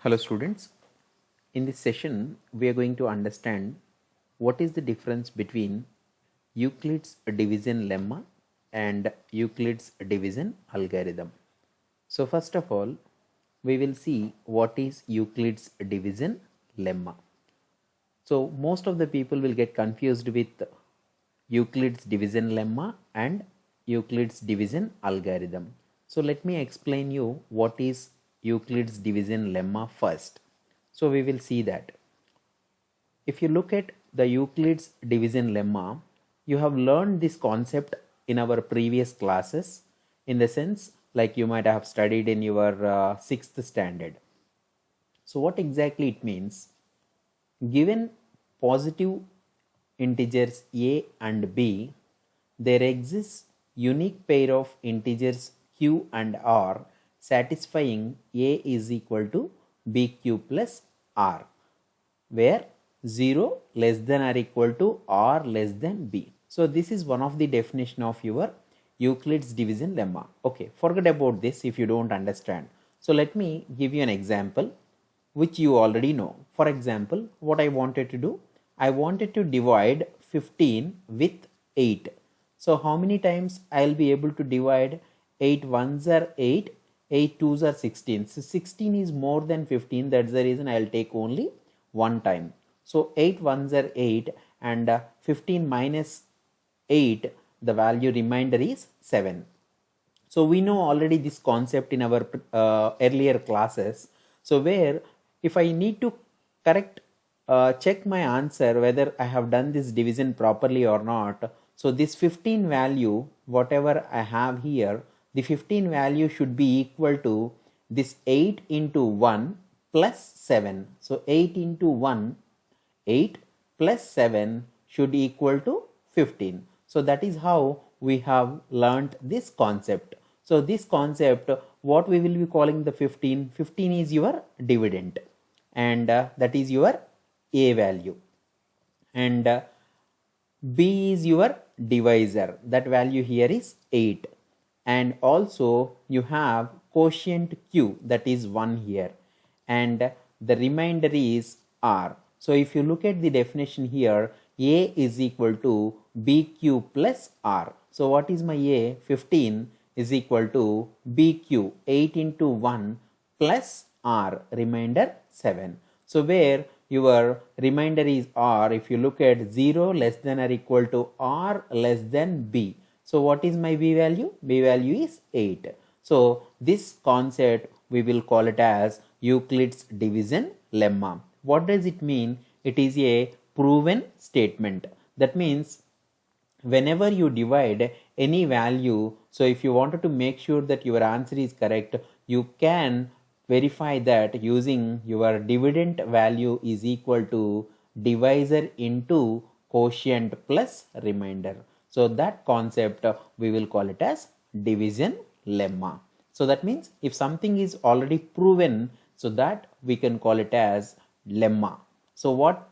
Hello students, in this session we are going to understand what is the difference between Euclid's division lemma and Euclid's division algorithm. So first of all, we will see what is Euclid's division lemma. So most of the people will get confused with Euclid's division lemma and Euclid's division algorithm. So let me explain you what is Euclid's division lemma first. So we will see that. If you look at the Euclid's division lemma, you have learned this concept in our previous classes, in the sense like you might have studied in your 6th standard. So what exactly it means? Given positive integers a and b, there exists unique pair of integers q and r satisfying a is equal to bq plus r, where 0 less than or equal to r less than b. So this is one of the definition of your Euclid's division lemma. Okay, forget about this if you don't understand. So let me give you an example which you already know. For example, what I wanted to do, I wanted to divide 15 with 8. So how many times I will be able to divide? 8 ones are 8, 8 twos are 16. So 16 is more than 15, that's the reason I will take only one time. So 8 ones are 8 and 15 minus 8, the value remainder is 7. So we know already this concept in our earlier classes. So where if I need to check my answer whether I have done this division properly or not. So this 15 value, whatever I have here, the 15 value should be equal to this 8 into 1 plus 7. So 8 into 1, 8 plus 7 should equal to 15. So that is how we have learnt this concept. So this concept, what we will be calling the 15? 15 is your dividend, and that is your a value, and b is your divisor, that value here is 8, and also you have quotient q, that is 1 here, and the remainder is r. So if you look at the definition here, a is equal to bq plus r. So what is my a? 15 is equal to bq, 8 into 1 plus r, remainder 7. So where your remainder is r, if you look at 0 less than or equal to r less than b. So what is my b value? B value is 8. So this concept we will call it as Euclid's division lemma. What does it mean? It is a proven statement. That means whenever you divide any value, so if you wanted to make sure that your answer is correct, you can verify that using your dividend value is equal to divisor into quotient plus remainder. So that concept we will call it as division lemma. So that means if something is already proven, so that we can call it as lemma. So what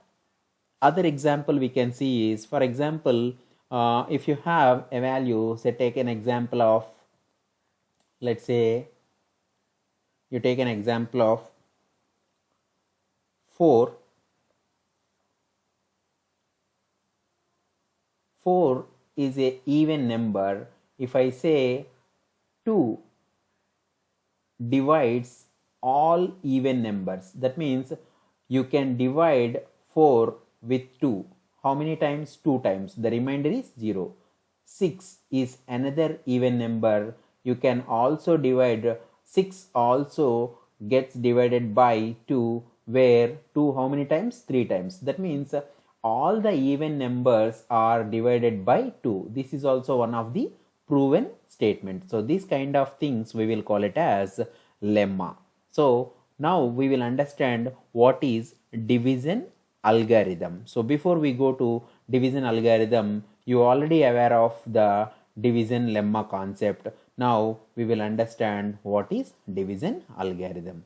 other example we can see is, for example, if you have a value, say take an example of, let's say you take an example of 4. 4 is a even number. If I say 2 divides all even numbers, that means you can divide 4 with 2. How many times? 2 times. The remainder is 0. 6 is another even number. You can also divide 6, also gets divided by 2, where 2 how many times? 3 times. That means all the even numbers are divided by 2. This is also one of the proven statements. So these kind of things we will call it as lemma. So now we will understand what is division algorithm. So before we go to division algorithm, you are already aware of the division lemma concept. Now we will understand what is division algorithm.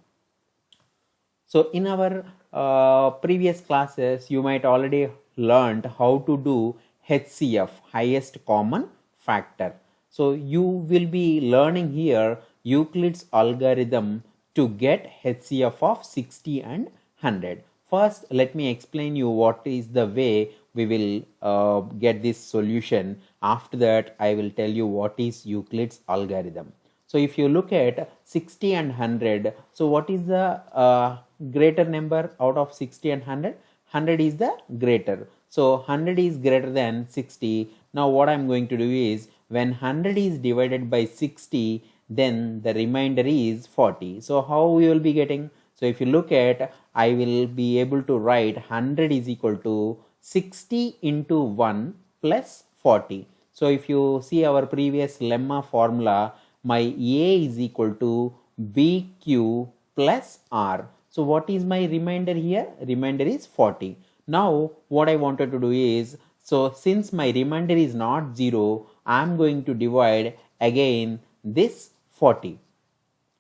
So in our previous classes, you might already learned how to do HCF, highest common factor. So you will be learning here Euclid's algorithm to get HCF of 60 and 100. First, let me explain you what is the way we will get this solution. After that, I will tell you what is Euclid's algorithm. So if you look at 60 and 100, so what is the greater number out of 60 and 100? 100 is the greater. So 100 is greater than 60. Now what I'm going to do is, when 100 is divided by 60, then the remainder is 40. So how we will be getting? So if you look at, I will be able to write 100 is equal to 60 into 1 plus 40. So if you see our previous lemma formula, my A is equal to BQ plus R. So what is my remainder here? Remainder is 40. Now what I wanted to do is, so since my remainder is not 0, I am going to divide again this 40.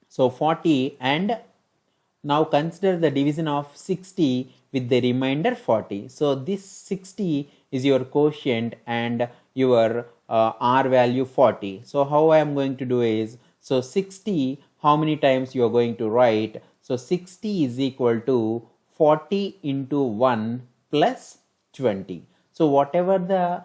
So 40, and now consider the division of 60 with the remainder 40. So this 60 is your quotient and your R value 40. So how I am going to do is, so 60, how many times you are going to write? So 60 is equal to 40 into 1 plus 20. So whatever the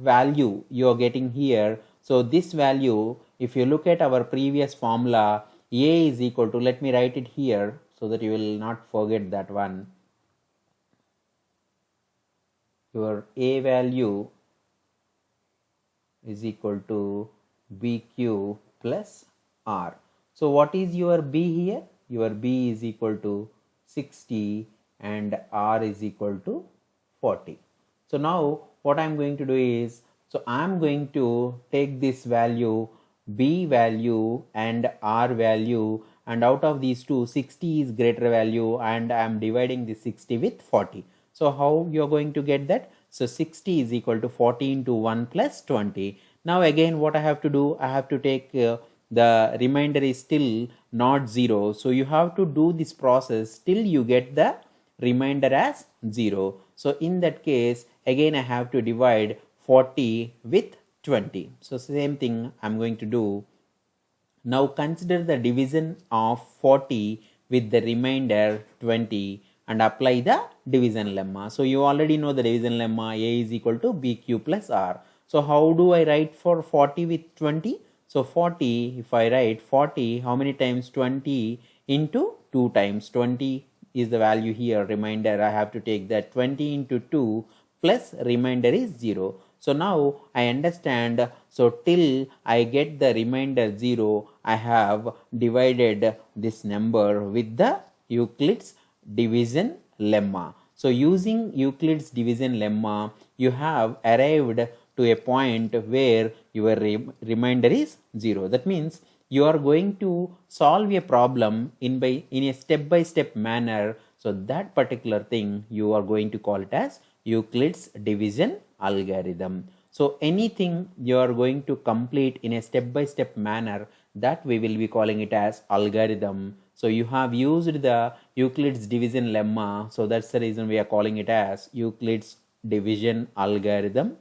value you are getting here, so this value, if you look at our previous formula, A is equal to, let me write it here so that you will not forget that one. Your A value is equal to BQ plus R. So what is your B here? Your B is equal to 60 and R is equal to 40. So now what I am going to do is, so I am going to take this value, B value and R value, and out of these two, 60 is greater value, and I am dividing the 60 with 40. So how you are going to get that? So 60 is equal to 40 into 1 plus 20. Now again what I have to do, I have to take the remainder is still not 0. So you have to do this process till you get the remainder as 0. So in that case, again I have to divide 40 with 20. So same thing I'm going to do. Now consider the division of 40 with the remainder 20 and apply the division lemma. So you already know the division lemma, A is equal to BQ plus R. So how do I write for 40 with 20? So 40, if I write 40, how many times? 20 into 2 times. 20 is the value here, remainder I have to take that, 20 into 2 plus remainder is 0. So now I understand, so till I get the remainder 0, I have divided this number with the Euclid's division lemma. So using Euclid's division lemma, you have arrived to a point where your remainder is 0. That means you are going to solve a problem in a step-by-step manner. So that particular thing you are going to call it as Euclid's division algorithm. So anything you are going to complete in a step-by-step manner, that we will be calling it as algorithm. So you have used the Euclid's division lemma, so that's the reason we are calling it as Euclid's division algorithm.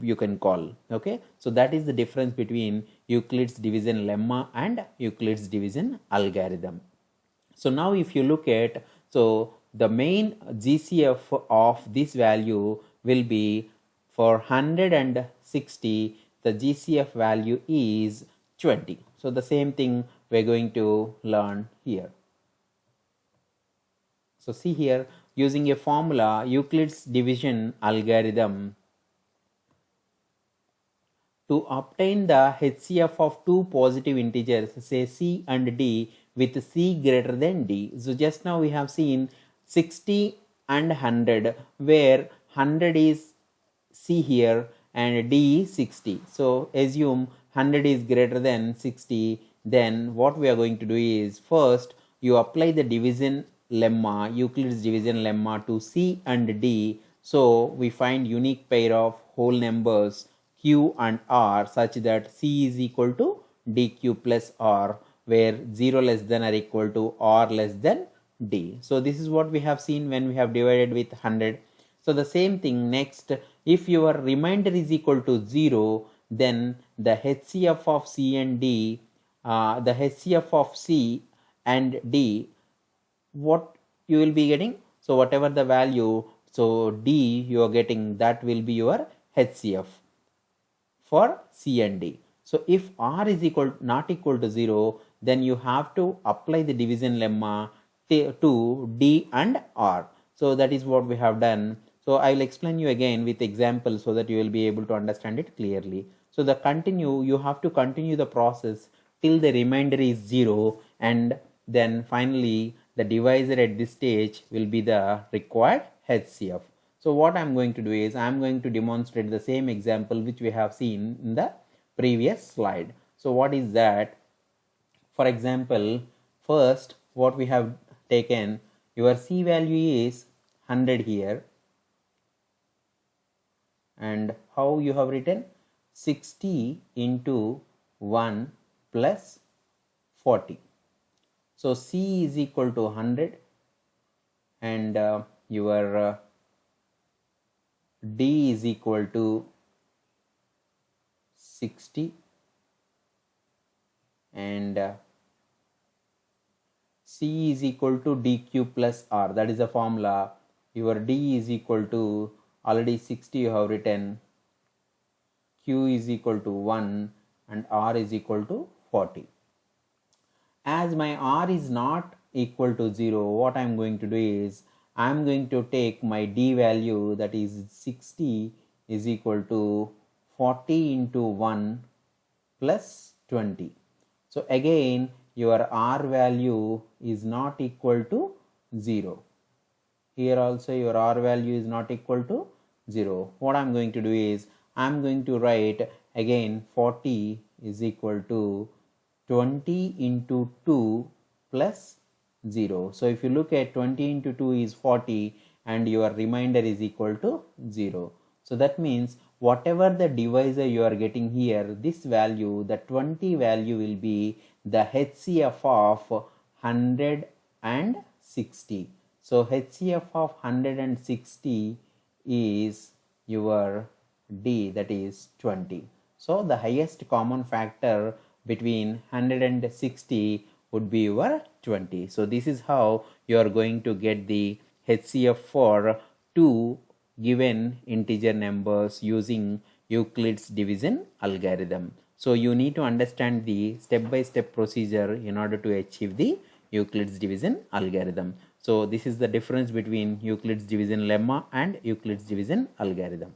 You can call, okay. So that is the difference between Euclid's division lemma and Euclid's division algorithm. So now if you look at, so the main GCF of this value will be for 160, the GCF value is 20. So the same thing we're going to learn here. So see here, using a formula, Euclid's division algorithm, to obtain the HCF of two positive integers, say C and D, with C greater than D. So just now we have seen 60 and 100, where 100 is C here and D is 60. So assume 100 is greater than 60. Then what we are going to do is, first you apply the division lemma, Euclid's division lemma, to C and D. So we find unique pair of whole numbers Q and R such that C is equal to DQ plus R, where 0 less than or equal to R less than D. So this is what we have seen when we have divided with 100. So the same thing next, if your remainder is equal to 0, then the HCF of C and D the HCF of C and D, what you will be getting? So whatever the value, so D you are getting, that will be your HCF for C and D. So if R is not equal to 0, then you have to apply the division lemma to D and R. So that is what we have done. So I will explain you again with examples so that you will be able to understand it clearly. So you have to continue the process till the remainder is 0, and then finally the divisor at this stage will be the required HCF. So what I'm going to do is I'm going to demonstrate the same example which we have seen in the previous slide. So what is that? For example, first what we have taken, your C value is 100 here, and how you have written 60 into 1 plus 40. So C is equal to 100 and your D is equal to 60 and C is equal to DQ plus R. That is the formula. Your D is equal to, already 60 you have written, Q is equal to 1 and R is equal to 40. As my R is not equal to 0, what I am going to do is I am going to take my D value, that is 60 is equal to 40 into 1 plus 20. So again your R value is not equal to 0. Here also your R value is not equal to 0. What I am going to do is I am going to write again 40 is equal to 20 into 2 plus 0. So if you look at 20 into 2 is 40 and your remainder is equal to 0. So that means whatever the divisor you are getting here, this value, the 20 value will be the HCF of 160. So HCF of 160 is your D, that is 20. So the highest common factor between 100 and 60 would be your 20. So this is how you are going to get the HCF for two given integer numbers using Euclid's division algorithm. So you need to understand the step-by-step procedure in order to achieve the Euclid's division algorithm. So this is the difference between Euclid's division lemma and Euclid's division algorithm.